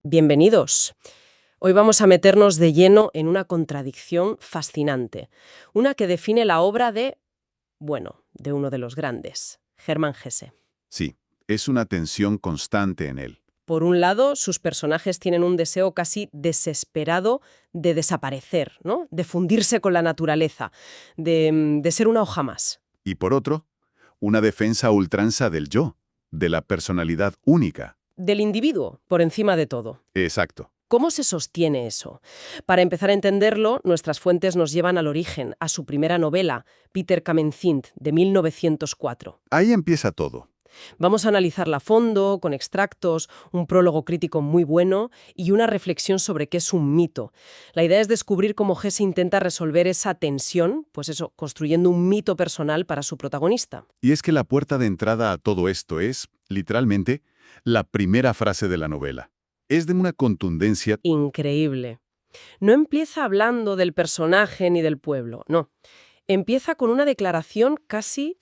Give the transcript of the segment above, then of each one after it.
Bienvenidos. Hoy vamos a meternos de lleno en una contradicción fascinante, una que define la obra de uno de los grandes, Hermann Hesse. Sí, es una tensión constante en él. Por un lado, sus personajes tienen un deseo casi desesperado de desaparecer, ¿no? De fundirse con la naturaleza, de ser una hoja más. Y por otro, una defensa a ultranza del yo, de la personalidad única. Del individuo, por encima de todo. Exacto. ¿Cómo se sostiene eso? Para empezar a entenderlo, nuestras fuentes nos llevan al origen, a su primera novela, Peter Kamenzind, de 1904. Ahí empieza todo. Vamos a analizarla a fondo, con extractos, un prólogo crítico muy bueno y una reflexión sobre qué es un mito. La idea es descubrir cómo Hesse intenta resolver esa tensión, pues eso, construyendo un mito personal para su protagonista. Y es que la puerta de entrada a todo esto es, literalmente, la primera frase de la novela. Es de una contundencia. Increíble. No empieza hablando del personaje ni del pueblo, no. Empieza con una declaración casi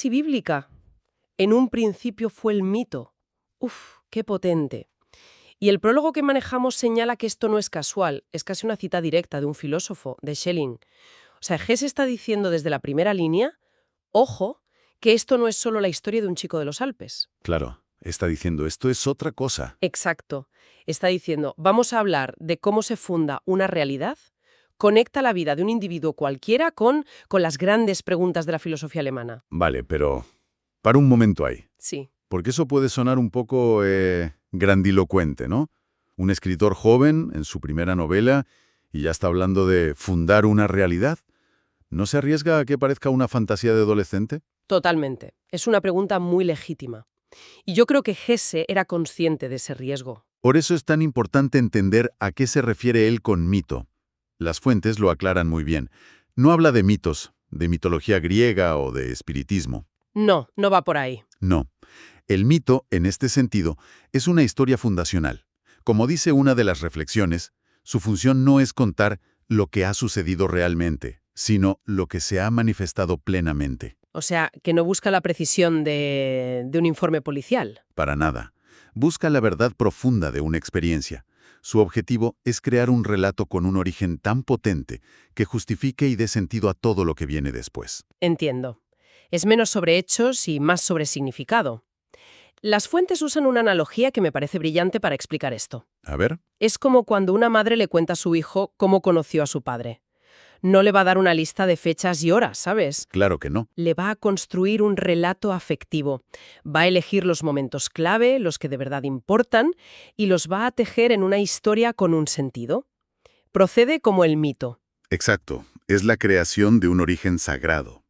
bíblica. En un principio fue el mito. ¡Uf, qué potente! Y el prólogo que manejamos señala que esto no es casual, es casi una cita directa de un filósofo, de Schelling. O sea, Hesse está diciendo desde la primera línea, ojo, que esto no es solo la historia de un chico de los Alpes. Claro, está diciendo esto es otra cosa. Exacto. Está diciendo, vamos a hablar de cómo se funda una realidad, conecta la vida de un individuo cualquiera con las grandes preguntas de la filosofía alemana. Vale, pero para un momento ahí. Sí. Porque eso puede sonar un poco grandilocuente, ¿no? Un escritor joven en su primera novela y ya está hablando de fundar una realidad. ¿No se arriesga a que parezca una fantasía de adolescente? Totalmente. Es una pregunta muy legítima. Y yo creo que Hesse era consciente de ese riesgo. Por eso es tan importante entender a qué se refiere él con mito. Las fuentes lo aclaran muy bien. No habla de mitos, de mitología griega o de espiritismo. No, no va por ahí. No. El mito, en este sentido, es una historia fundacional. Como dice una de las reflexiones, su función no es contar lo que ha sucedido realmente, sino lo que se ha manifestado plenamente. O sea, que no busca la precisión de un informe policial. Para nada. Busca la verdad profunda de una experiencia. Su objetivo es crear un relato con un origen tan potente que justifique y dé sentido a todo lo que viene después. Entiendo. Es menos sobre hechos y más sobre significado. Las fuentes usan una analogía que me parece brillante para explicar esto. A ver. Es como cuando una madre le cuenta a su hijo cómo conoció a su padre. No le va a dar una lista de fechas y horas, ¿sabes? Claro que no. Le va a construir un relato afectivo. Va a elegir los momentos clave, los que de verdad importan, y los va a tejer en una historia con un sentido. Procede como el mito. Exacto. Es la creación de un origen sagrado.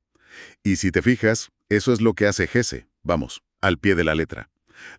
Y si te fijas, eso es lo que hace Hesse. Vamos, al pie de la letra.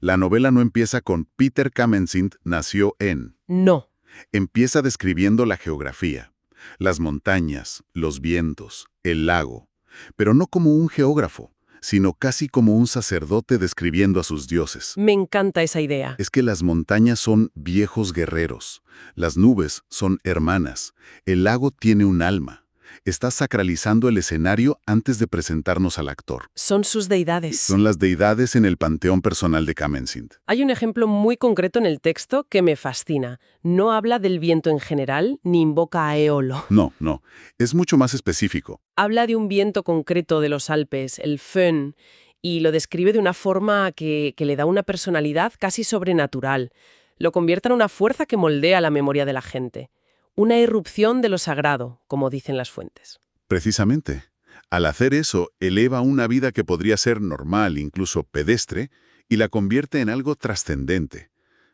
La novela no empieza con Peter Kamenzind nació en. No. Empieza describiendo la geografía, las montañas, los vientos, el lago, pero no como un geógrafo, sino casi como un sacerdote describiendo a sus dioses. Me encanta esa idea. Es que las montañas son viejos guerreros, las nubes son hermanas, el lago tiene un alma. Está sacralizando el escenario antes de presentarnos al actor. Son sus deidades. Son las deidades en el panteón personal de Kamenzind. Hay un ejemplo muy concreto en el texto que me fascina. No habla del viento en general, ni invoca a Eolo. No. Es mucho más específico. Habla de un viento concreto de los Alpes, el Föhn, y lo describe de una forma que le da una personalidad casi sobrenatural. Lo convierte en una fuerza que moldea la memoria de la gente. Una irrupción de lo sagrado, como dicen las fuentes. Precisamente. Al hacer eso, eleva una vida que podría ser normal, incluso pedestre, y la convierte en algo trascendente.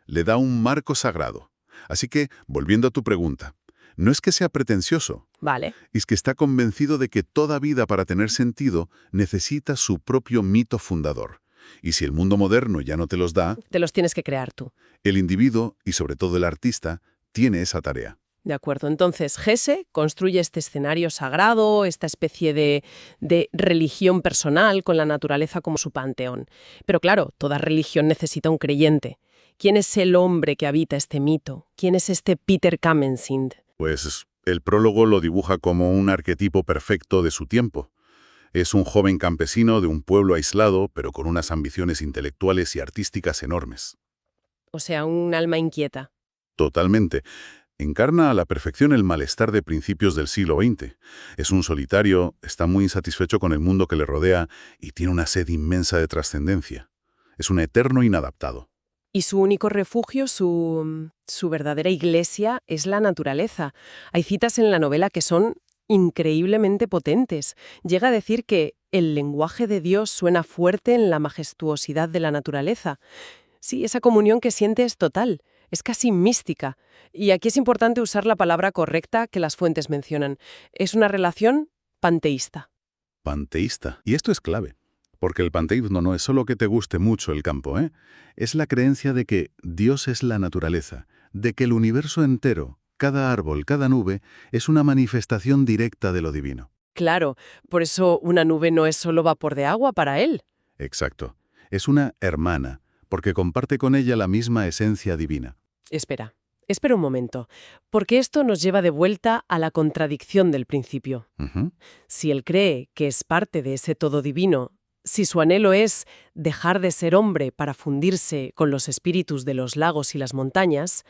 Le da un marco sagrado. Así que, volviendo a tu pregunta, no es que sea pretencioso, Vale. es que está convencido de que toda vida para tener sentido necesita su propio mito fundador. Y si el mundo moderno ya no te los da, Te los tienes que crear tú. el individuo, y sobre todo el artista, tiene esa tarea. De acuerdo. Entonces, Hesse construye este escenario sagrado, esta especie de religión personal con la naturaleza como su panteón. Pero claro, toda religión necesita un creyente. ¿Quién es el hombre que habita este mito? ¿Quién es este Peter Kamenzind? Pues el prólogo lo dibuja como un arquetipo perfecto de su tiempo. Es un joven campesino de un pueblo aislado, pero con unas ambiciones intelectuales y artísticas enormes. o sea, un alma inquieta. Totalmente. Encarna a la perfección el malestar de principios del siglo XX. Es un solitario, está muy insatisfecho con el mundo que le rodea y tiene una sed inmensa de trascendencia. Es un eterno inadaptado. Y su único refugio, su verdadera iglesia, es la naturaleza. Hay citas en la novela que son increíblemente potentes. Llega a decir que el lenguaje de Dios suena fuerte en la majestuosidad de la naturaleza. Sí, esa comunión que siente es total, es casi mística. Y aquí es importante usar la palabra correcta que las fuentes mencionan. Es una relación panteísta. Panteísta. Y esto es clave. Porque el panteísmo no es solo que te guste mucho el campo, ¿eh? Es la creencia de que Dios es la naturaleza, de que el universo entero, cada árbol, cada nube, es una manifestación directa de lo divino. Claro, por eso una nube no es solo vapor de agua para él. Exacto. Es una hermana, porque comparte con ella la misma esencia divina. Espera un momento, porque esto nos lleva de vuelta a la contradicción del principio. Ujú. Si él cree que es parte de ese todo divino, si su anhelo es dejar de ser hombre para fundirse con los espíritus de los lagos y las montañas,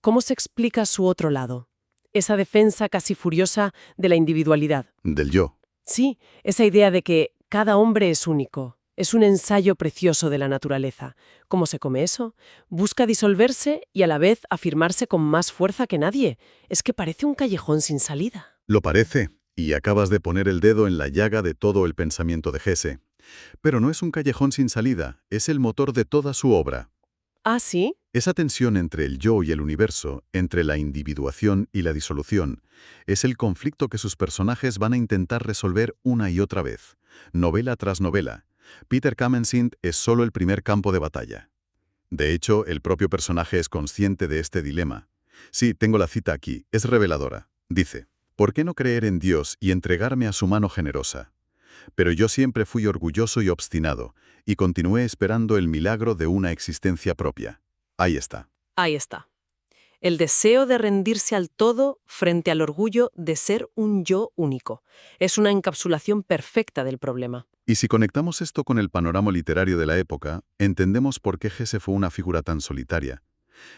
¿cómo se explica su otro lado? Esa defensa casi furiosa de la individualidad. Del yo. Sí, esa idea de que cada hombre es único. Es un ensayo precioso de la naturaleza. ¿Cómo se come eso? Busca disolverse y a la vez afirmarse con más fuerza que nadie. Es que parece un callejón sin salida. Lo parece, y acabas de poner el dedo en la llaga de todo el pensamiento de Hesse. Pero no es un callejón sin salida, es el motor de toda su obra. ¿Ah, sí? Esa tensión entre el yo y el universo, entre la individuación y la disolución, es el conflicto que sus personajes van a intentar resolver una y otra vez, novela tras novela. Peter Kamenzind es solo el primer campo de batalla. De hecho, el propio personaje es consciente de este dilema. Sí, tengo la cita aquí, es reveladora. Dice, ¿por qué no creer en Dios y entregarme a su mano generosa? Pero yo siempre fui orgulloso y obstinado, y continué esperando el milagro de una existencia propia. Ahí está. Ahí está. El deseo de rendirse al todo frente al orgullo de ser un yo único. Es una encapsulación perfecta del problema. Y si conectamos esto con el panorama literario de la época, entendemos por qué Hesse fue una figura tan solitaria.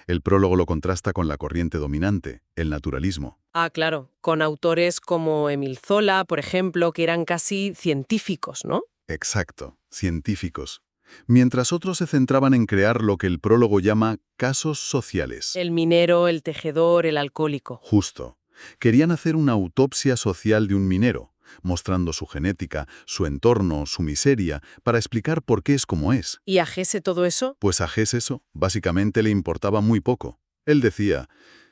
El prólogo lo contrasta con la corriente dominante, el naturalismo. Ah, claro, con autores como Émile Zola, por ejemplo, que eran casi científicos, ¿no? Exacto, científicos. Mientras otros se centraban en crear lo que el prólogo llama casos sociales. El minero, el tejedor, el alcohólico. Justo. Querían hacer una autopsia social de un minero, mostrando su genética, su entorno, su miseria, para explicar por qué es como es. ¿Y a Gese todo eso? Pues a Hess eso, básicamente le importaba muy poco. Él decía,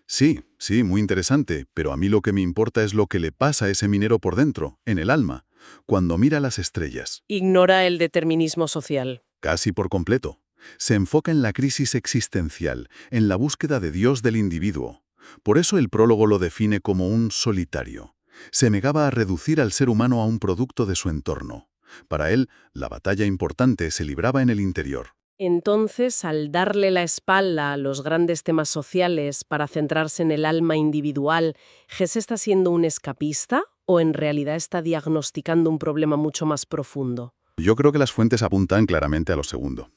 sí, muy interesante, pero a mí lo que me importa es lo que le pasa a ese minero por dentro, en el alma, cuando mira las estrellas. Ignora el determinismo social. Casi por completo. Se enfoca en la crisis existencial, en la búsqueda de Dios del individuo. Por eso el prólogo lo define como un solitario. Se negaba a reducir al ser humano a un producto de su entorno. Para él, la batalla importante se libraba en el interior. Entonces, al darle la espalda a los grandes temas sociales para centrarse en el alma individual, ¿Gese está siendo un escapista o en realidad está diagnosticando un problema mucho más profundo? Yo creo que las fuentes apuntan claramente a lo segundo.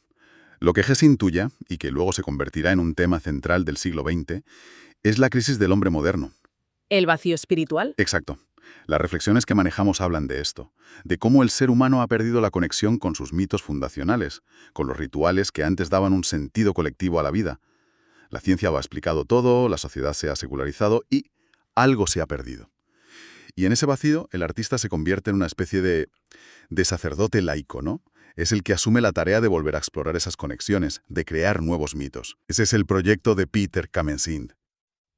Lo que Hesse intuya, y que luego se convertirá en un tema central del siglo XX, es la crisis del hombre moderno. ¿El vacío espiritual? Exacto. Las reflexiones que manejamos hablan de esto, de cómo el ser humano ha perdido la conexión con sus mitos fundacionales, con los rituales que antes daban un sentido colectivo a la vida. La ciencia lo ha explicado todo, la sociedad se ha secularizado y algo se ha perdido. Y en ese vacío, el artista se convierte en una especie de sacerdote laico, ¿no? Es el que asume la tarea de volver a explorar esas conexiones, de crear nuevos mitos. Ese es el proyecto de Peter Kamenzind.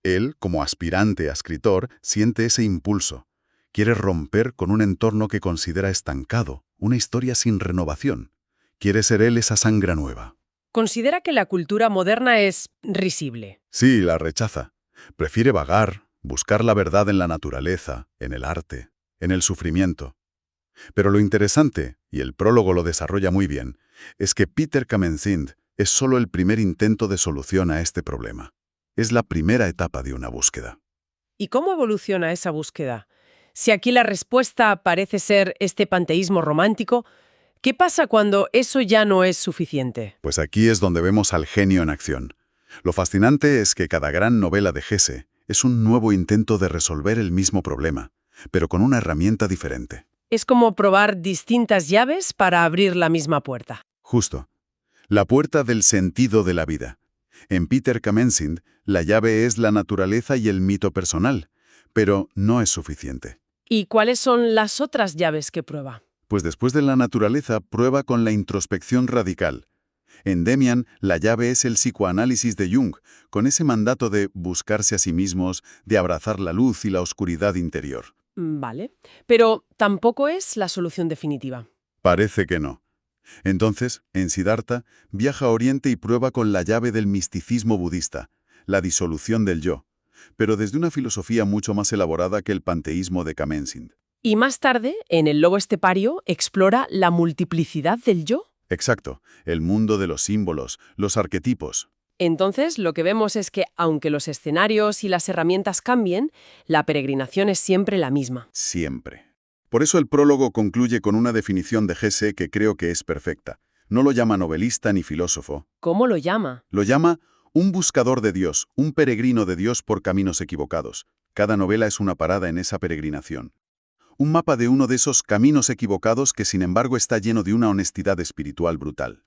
Él, como aspirante a escritor, siente ese impulso. Quiere romper con un entorno que considera estancado, una historia sin renovación. Quiere ser él esa sangre nueva. Considera que la cultura moderna es risible. Sí, la rechaza. Prefiere vagar, buscar la verdad en la naturaleza, en el arte, en el sufrimiento. Pero lo interesante, y el prólogo lo desarrolla muy bien, es que Peter Kamenzind es solo el primer intento de solución a este problema. Es la primera etapa de una búsqueda. ¿Y cómo evoluciona esa búsqueda? Si aquí la respuesta parece ser este panteísmo romántico, ¿qué pasa cuando eso ya no es suficiente? Pues aquí es donde vemos al genio en acción. Lo fascinante es que cada gran novela de Hesse es un nuevo intento de resolver el mismo problema, pero con una herramienta diferente. Es como probar distintas llaves para abrir la misma puerta. Justo. La puerta del sentido de la vida. En Peter Kamenzind, la llave es la naturaleza y el mito personal, pero no es suficiente. ¿Y cuáles son las otras llaves que prueba? Pues después de la naturaleza, prueba con la introspección radical. En Demian, la llave es el psicoanálisis de Jung, con ese mandato de buscarse a sí mismos, de abrazar la luz y la oscuridad interior. Vale, pero tampoco es la solución definitiva. Parece que no. Entonces, en Siddhartha, viaja a Oriente y prueba con la llave del misticismo budista, la disolución del yo, pero desde una filosofía mucho más elaborada que el panteísmo de Kamenzind. Y más tarde, en El lobo estepario, explora la multiplicidad del yo. Exacto, el mundo de los símbolos, los arquetipos. Entonces, lo que vemos es que, aunque los escenarios y las herramientas cambien, la peregrinación es siempre la misma. Siempre. Por eso el prólogo concluye con una definición de Hesse que creo que es perfecta. No lo llama novelista ni filósofo. ¿Cómo lo llama? Lo llama un buscador de Dios, un peregrino de Dios por caminos equivocados. Cada novela es una parada en esa peregrinación. Un mapa de uno de esos caminos equivocados que sin embargo está lleno de una honestidad espiritual brutal.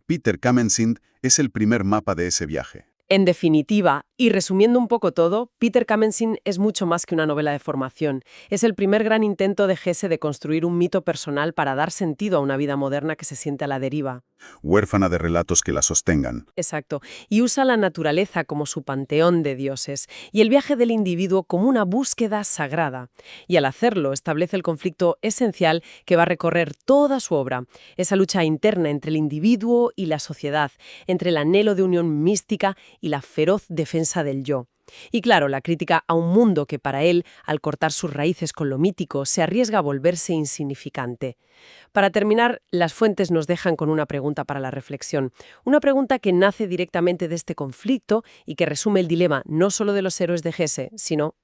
Peter Kamenzind es el primer mapa de ese viaje. En definitiva, y resumiendo un poco todo, Peter Kamenzind es mucho más que una novela de formación. Es el primer gran intento de Hesse de construir un mito personal para dar sentido a una vida moderna que se siente a la deriva. Huérfana de relatos que la sostengan. Exacto. Y usa la naturaleza como su panteón de dioses y el viaje del individuo como una búsqueda sagrada. Y al hacerlo, establece el conflicto esencial que va a recorrer toda su obra. Esa lucha interna entre el individuo y la sociedad, entre el anhelo de unión mística y la feroz defensa del yo. Y claro, la crítica a un mundo que para él, al cortar sus raíces con lo mítico, se arriesga a volverse insignificante. Para terminar, las fuentes nos dejan con una pregunta para la reflexión. Una pregunta que nace directamente de este conflicto y que resume el dilema no solo de los héroes de Hesse, sino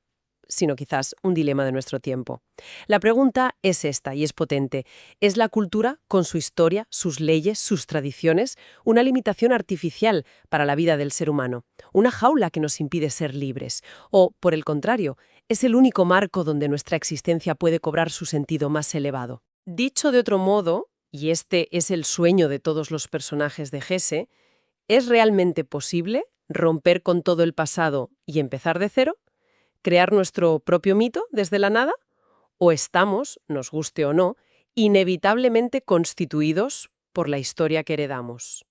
quizás un dilema de nuestro tiempo. La pregunta es esta, y es potente. ¿Es la cultura, con su historia, sus leyes, sus tradiciones, una limitación artificial para la vida del ser humano? ¿Una jaula que nos impide ser libres? ¿O, por el contrario, es el único marco donde nuestra existencia puede cobrar su sentido más elevado? Dicho de otro modo, y este es el sueño de todos los personajes de Hesse, ¿es realmente posible romper con todo el pasado y empezar de cero? ¿Crear nuestro propio mito desde la nada? ¿O estamos, nos guste o no, inevitablemente constituidos por la historia que heredamos?